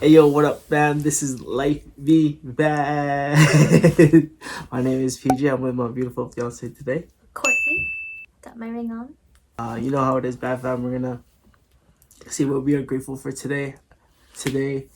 Hey yo, what up, fam? This is Life V Bad. My name is PJ. I'm with my beautiful fiance today. Courtney, got my ring on. You know how it is, Bad Fam. We're gonna see what we are grateful for today. Today,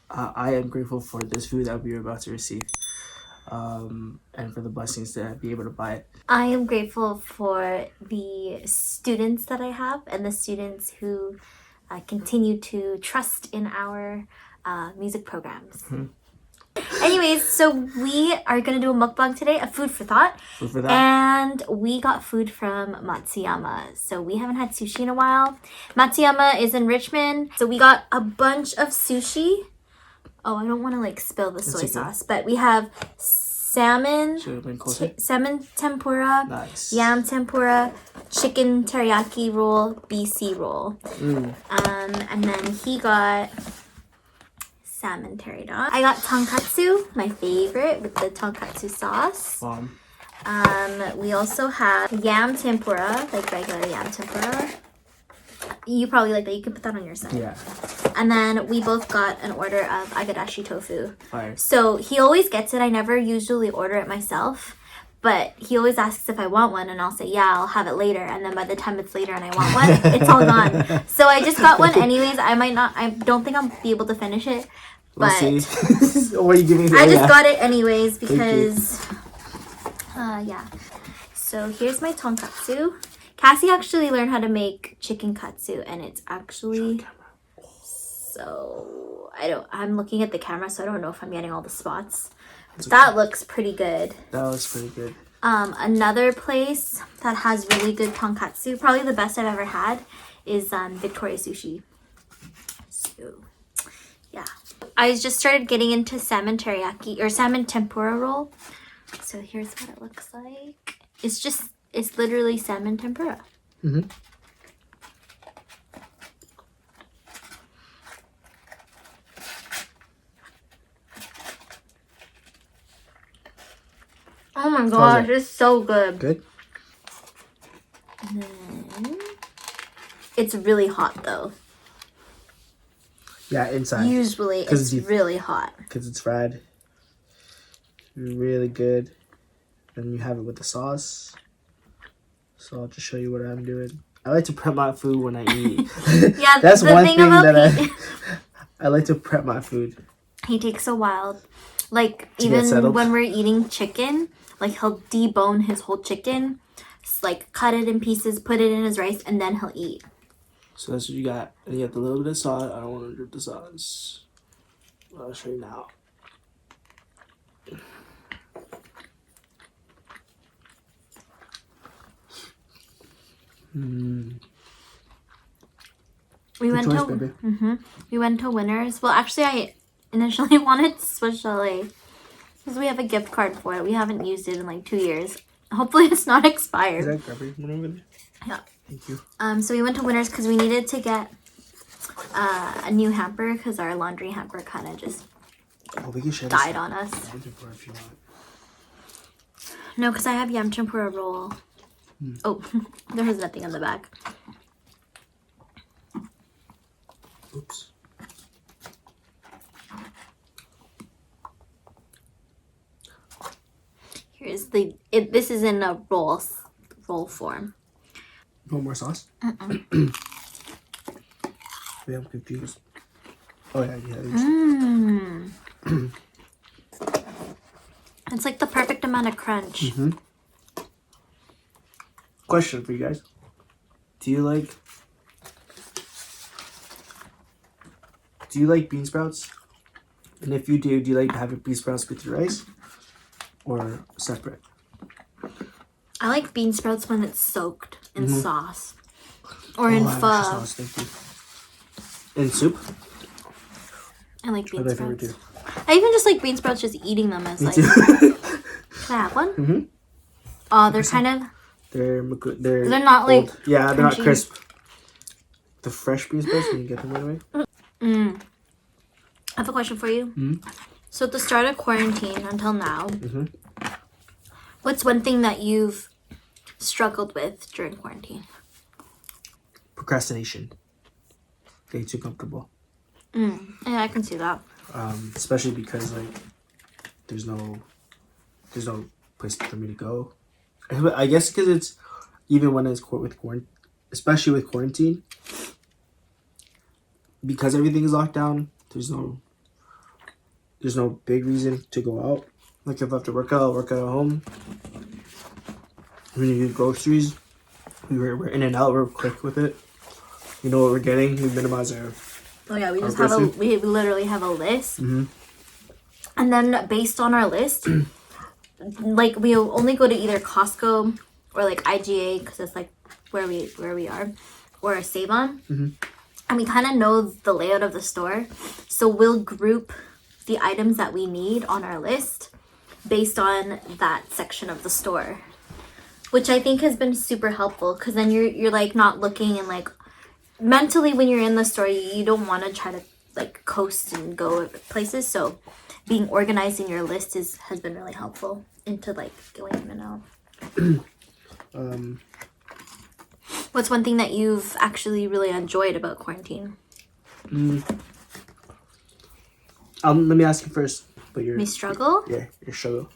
I am grateful for this food that we are about to receive, and for the blessings to be able to buy it. I am grateful for the students that I have and the students who continue to trust in our music programs. Anyways, so we are going to do a mukbang today, a food for thought. Food for that. And we got food from Matsuyama. So we haven't had sushi in a while. Matsuyama is in Richmond. So we got a bunch of sushi. Oh, I don't want to like spill the soy sauce, but we have salmon tempura, Nice. yam tempura, chicken teriyaki roll, BC roll. And then he got salmon teriyaki. I got tonkatsu, my favorite, with the tonkatsu sauce. We also have yam tempura, like regular yam tempura. You probably like that. You can put that on your side. Yeah. And then we both got an order of agadashi tofu. Fire. So he always gets it. I never usually order it myself. But he always asks if I want one, and I'll say, yeah, I'll have it later. And then by the time it's later and I want one, it's all gone. So I just got one anyways. I don't think I'll be able to finish it. But we'll see. What are you giving me? I just got it anyways because, yeah. So here's my tonkatsu. Cassie actually learned how to make chicken katsu, and it's actually so I'm looking at the camera, so I don't know if I'm getting all the spots. That looks pretty good. That looks pretty good. Another place that has really good tonkatsu, probably the best I've ever had, is Victoria Sushi. So, yeah. I just started getting into salmon teriyaki or salmon tempura roll. So here's what it looks like. It's literally salmon tempura. Oh my gosh, it's so good. Good? And then, it's really hot though. Yeah, inside. Usually it's really hot. Because it's fried. Really good. And you have it with the sauce. So I'll just show you what I'm doing. I like to prep my food when I eat. Yeah, that's the one thing thing about that I like to prep my food. He takes a while. Like, To even when we're eating chicken, like, he'll debone his whole chicken, like, cut it in pieces, put it in his rice, and then he'll eat. So that's what you got. And you have a little bit of sauce. I don't want to drip the sauce. I'll show you now. We went to Winners. Well, actually, I initially wanted Swiss Chalet because we have a gift card for it. We haven't used it in like 2 years. Hopefully, it's not expired. Is that garbage one over there? Yeah. Thank you. So we went to Winners because we needed to get a new hamper because our laundry hamper kind of just died on us. If you want. No, because I have yam tempura roll. Oh, there was nothing on the back. Oops. Here's this is in a roll form. You want more sauce? Wait, I'm confused. Oh yeah. It's like the perfect amount of crunch. Question for you guys. Do you like bean sprouts? And if you do you like having bean sprouts with your rice? Or separate? I like bean sprouts when it's soaked in sauce. Or in pho. Sauce, thank you. In soup? I like bean My sprouts. favorite too. I even just like bean sprouts just eating them as Me like... too. Can I have one? Oh, they're kind of... They're not like old. Yeah, they're not crunchy. crisp. The fresh bean sprouts when you get them right away. I have a question for you. So at the start of quarantine until now, what's one thing that you've struggled with during quarantine? Procrastination. Getting too comfortable. Yeah, I can see that. Especially because like there's no place for me to go. I guess because it's even when it's especially with quarantine, because everything is locked down. There's no big reason to go out. Like if I have to work out, I'll work out at home. When you do groceries, we're in and out. We're quick with it. You know what we're getting. We minimize our. Oh yeah, we just groceries. we literally have a list, Mm-hmm. and then based on our list, like we'll only go to either Costco or like IGA because that's like where we are, or Save On, and we kind of know the layout of the store, so we'll group the items that we need on our list based on that section of the store, which I think has been super helpful because then you're like not looking and like mentally when you're in the store you don't want to try to like coast and go places, so being organized in your list has been really helpful into like going in and out. What's one thing that you've actually really enjoyed about quarantine? Let me ask you first. But Me struggle? Yeah, your struggle.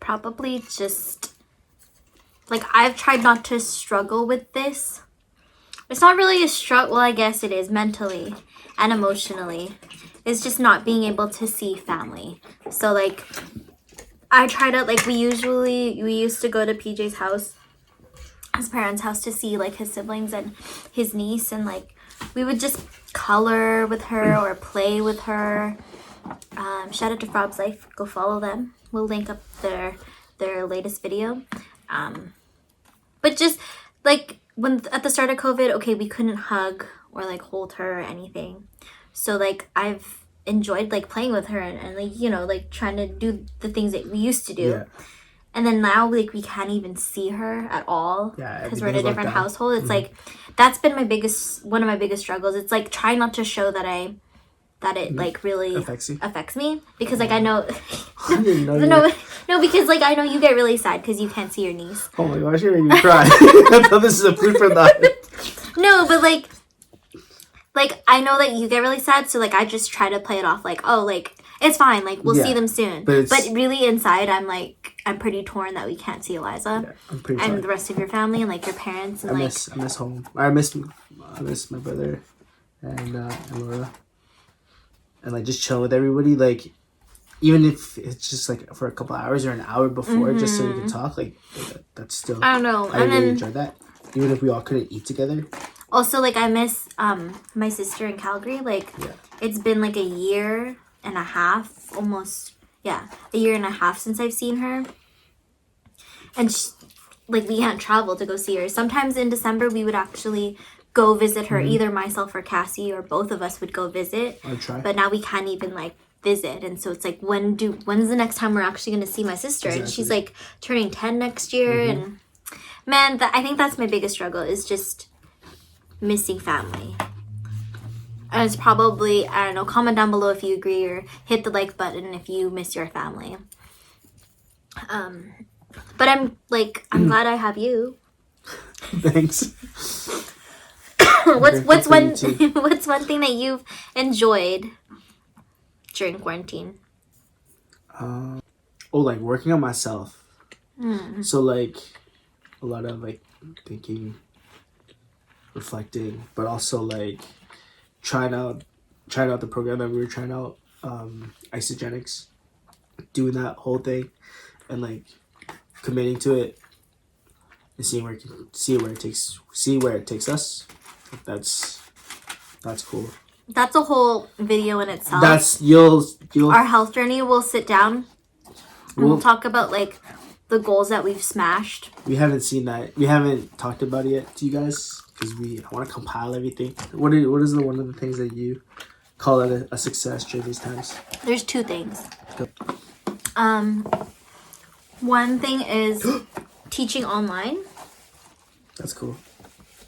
Probably just like I've tried not to struggle with this. It's not really a struggle. Well, I guess it is mentally and emotionally. It's just not being able to see family. So like I try to like we used to go to PJ's house, his parents' house, to see like his siblings and his niece, and like we would just color with her or play with her. Shout out to Frob's Life. Go follow them. We'll link up their latest video. But just like when at the start of COVID, okay, we couldn't hug or like hold her or anything. So like I've enjoyed like playing with her and like, you know, like trying to do the things that we used to do. Yeah. And then now like we can't even see her at all because we're in a different locked down. household. It's like that's been one of my biggest struggles. It's like trying not to show that it like really affects me because like I know I didn't know no because like I know you get really sad because you can't see your niece. Oh my gosh, you're making me cry. I thought this is a proof for that. No, but like I know that you get really sad, so like I just try to play it off like, oh, like it's fine, like we'll see them soon. But really inside I'm pretty torn that we can't see Eliza. Yeah, I'm pretty and the rest of your family and like your parents and I miss home. I miss my brother and Laura. And like just chill with everybody, like even if it's just like for a couple hours or an hour before, just so we can talk, like that's still. I don't know. I really enjoyed that, even if we all couldn't eat together. Also, like I miss my sister in Calgary. Like it's been like a year and a half, almost a year and a half since I've seen her, and like we can't travel to go see her. Sometimes in December we would actually go visit her, either myself or Cassie or both of us would go visit. I'd try. But now we can't even like visit, and so it's like when's the next time we're actually going to see my sister? Exactly. And she's like turning 10 next year, and man, I think that's my biggest struggle is just missing family. And it's probably, I don't know, comment down below if you agree or hit the like button if you miss your family. But I'm glad I have you. Thanks. What's one thing that you've enjoyed during quarantine? Like working on myself. So like a lot of like thinking, reflecting, but also like trying out the program that we were trying out, isogenics, doing that whole thing, and like committing to it and seeing where it takes us. That's cool. That's a whole video in itself. That's you'll our health journey. We'll sit down and we'll talk about like the goals that we've smashed. We haven't seen that. We haven't talked about it yet to you guys because I want to compile everything. What is one of the things that you call it a success during these times? There's two things. One thing is teaching online. That's cool.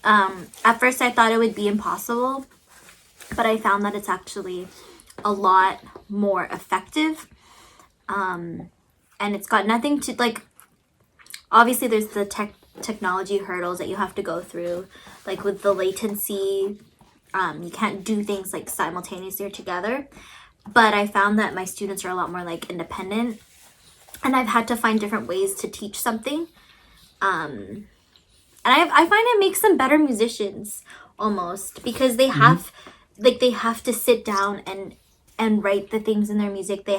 At first I thought it would be impossible, but I found that it's actually a lot more effective. And it's got nothing to like, obviously there's the technology hurdles that you have to go through, like with the latency you can't do things like simultaneously or together. But I found that my students are a lot more like independent, and I've had to find different ways to teach something. And I find it makes them better musicians almost, because they have they have to sit down and write the things in their music. They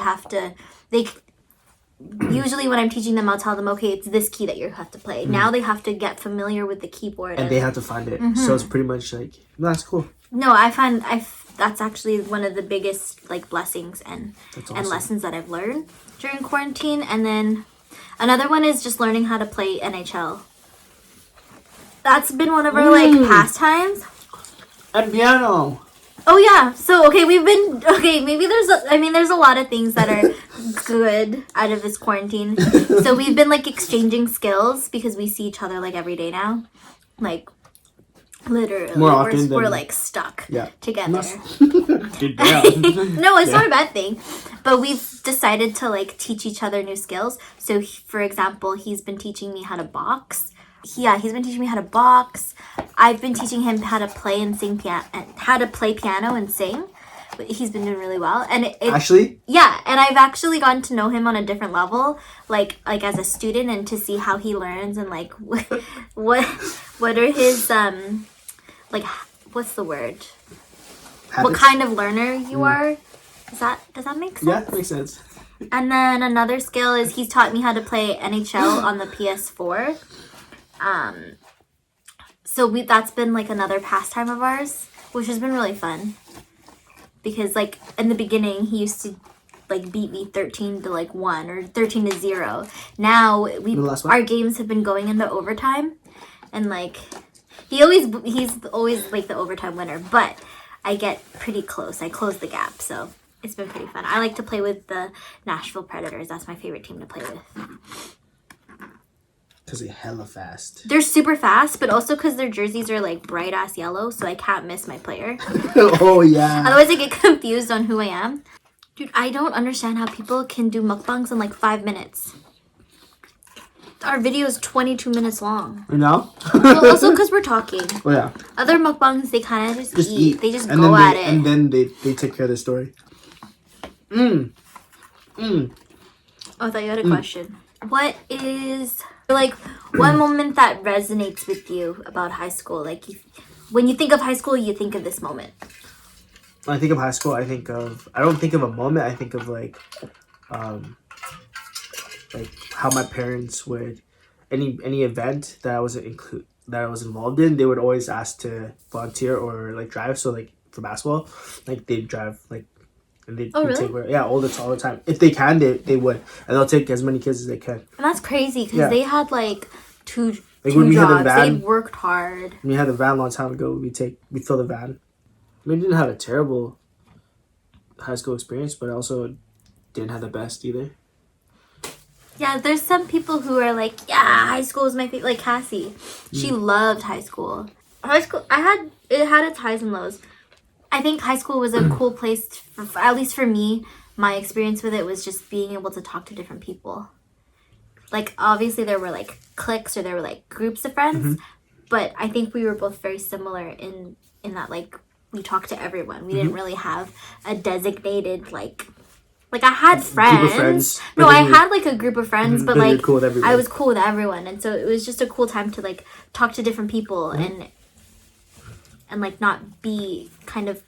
usually when I'm teaching them, I'll tell them, okay, it's this key that you have to play. Now they have to get familiar with the keyboard, and they have to find it. So it's pretty much like, no, that's cool. No, that's actually one of the biggest like blessings and lessons that I've learned during quarantine. And then another one is just learning how to play NHL. That's been one of our like pastimes. And piano. Oh yeah. So maybe there's a lot of things that are good out of this quarantine. So we've been like exchanging skills because we see each other like every day now. Like literally we're like stuck together. Good job. No, it's not a bad thing. But we've decided to like teach each other new skills. So for example, he's been teaching me how to box. Yeah, he's been teaching me how to box. I've been teaching him how to play and sing how to play piano and sing. He's been doing really well. And actually? Yeah, and I've actually gotten to know him on a different level, like as a student, and to see how he learns and like what are his like, what's the word? Habits? What kind of learner you are? Does that make sense? Yeah, it makes sense. And then another skill is he's taught me how to play NHL on the PS4. So that's been like another pastime of ours, which has been really fun. Because like in the beginning he used to like beat me 13-1 or 13-0. Now our games have been going into overtime, and like he's always like the overtime winner, but I get pretty close. I close the gap, so it's been pretty fun. I like to play with the Nashville Predators. That's my favorite team to play with. Because they're hella fast. They're super fast, but also because their jerseys are like bright ass yellow, so I can't miss my player. Oh yeah. Otherwise I get confused on who I am. Dude, I don't understand how people can do mukbangs in like 5 minutes. Our video is 22 minutes long. You know? Well, also because we're talking. Oh yeah. Other mukbangs, they kind of just eat. They just and go at it. And then they take care of the story. Oh, I thought you had a question. What is like one moment that resonates with you about high school? Like when you think of high school, you think of this moment. When I think of high school, I don't think of a moment. I think of like how my parents would any event that I was involved in, they would always ask to volunteer or like drive. So like for basketball, like they'd drive like. And they really? take all the time. If they can, they would, and they'll take as many kids as they can. And that's crazy because they had like two when we jobs. Had the van, they worked hard. When we had the van a long time ago, we fill the van. I mean, I didn't have a terrible high school experience, but I also didn't have the best either. Yeah, there's some people who are like, yeah, high school is my favorite. Like Cassie, she loved high school. High school, it had its highs and lows. I think high school was a cool place, at least for me. My experience with it was just being able to talk to different people. Like, obviously there were like cliques or there were like groups of friends, but I think we were both very similar in that like we talked to everyone. We didn't really have a designated like I had friends. No, I had like a group of friends, but like cool I was cool with everyone, and so it was just a cool time to like talk to different people and like not be kind of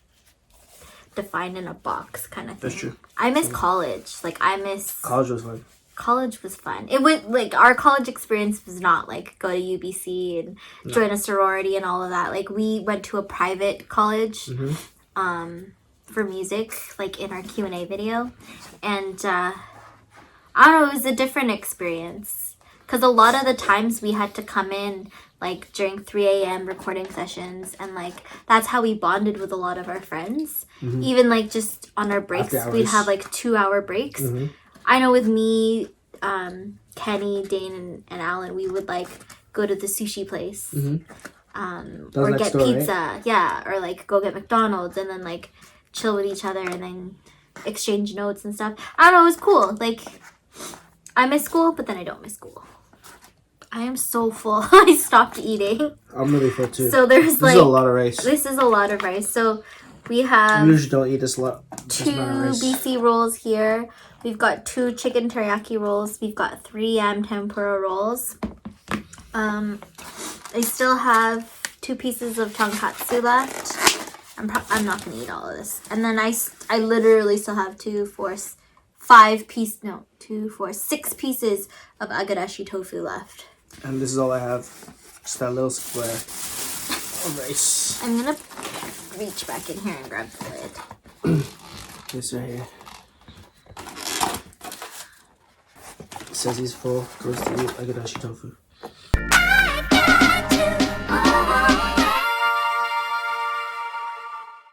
defined in a box kind of thing. That's true. I miss college. Like college was fun. College was fun. It was like our college experience was not like go to UBC and join a sorority and all of that. Like we went to a private college for music, like in our Q&A video, and I don't know, it was a different experience because a lot of the times we had to come in like during 3 a.m. recording sessions, and like that's how we bonded with a lot of our friends. Even like just on our breaks, we'd have like 2-hour breaks. I know with me, Kenny, Dane, and Alan, we would like go to the sushi place or get pizza, right? Yeah, or like go get McDonald's and then like chill with each other and then exchange notes and stuff. I don't know, it was cool. Like I miss school, but then I don't miss school. I am so full. I stopped eating. I'm really full too. So there's this is a lot of rice. This is a lot of rice. So we have. We usually don't eat this lot. Two BC rolls here. We've got 2 chicken teriyaki rolls. We've got 3 yam tempura rolls. I still have 2 pieces of tonkatsu left. I'm not gonna eat all of this. And then I literally still have 6 pieces of agarashi tofu left. And this is all I have. Just that little square of rice. I'm gonna reach back in here and grab the lid. This right here. It says he's full. Goes to eat agarashi tofu.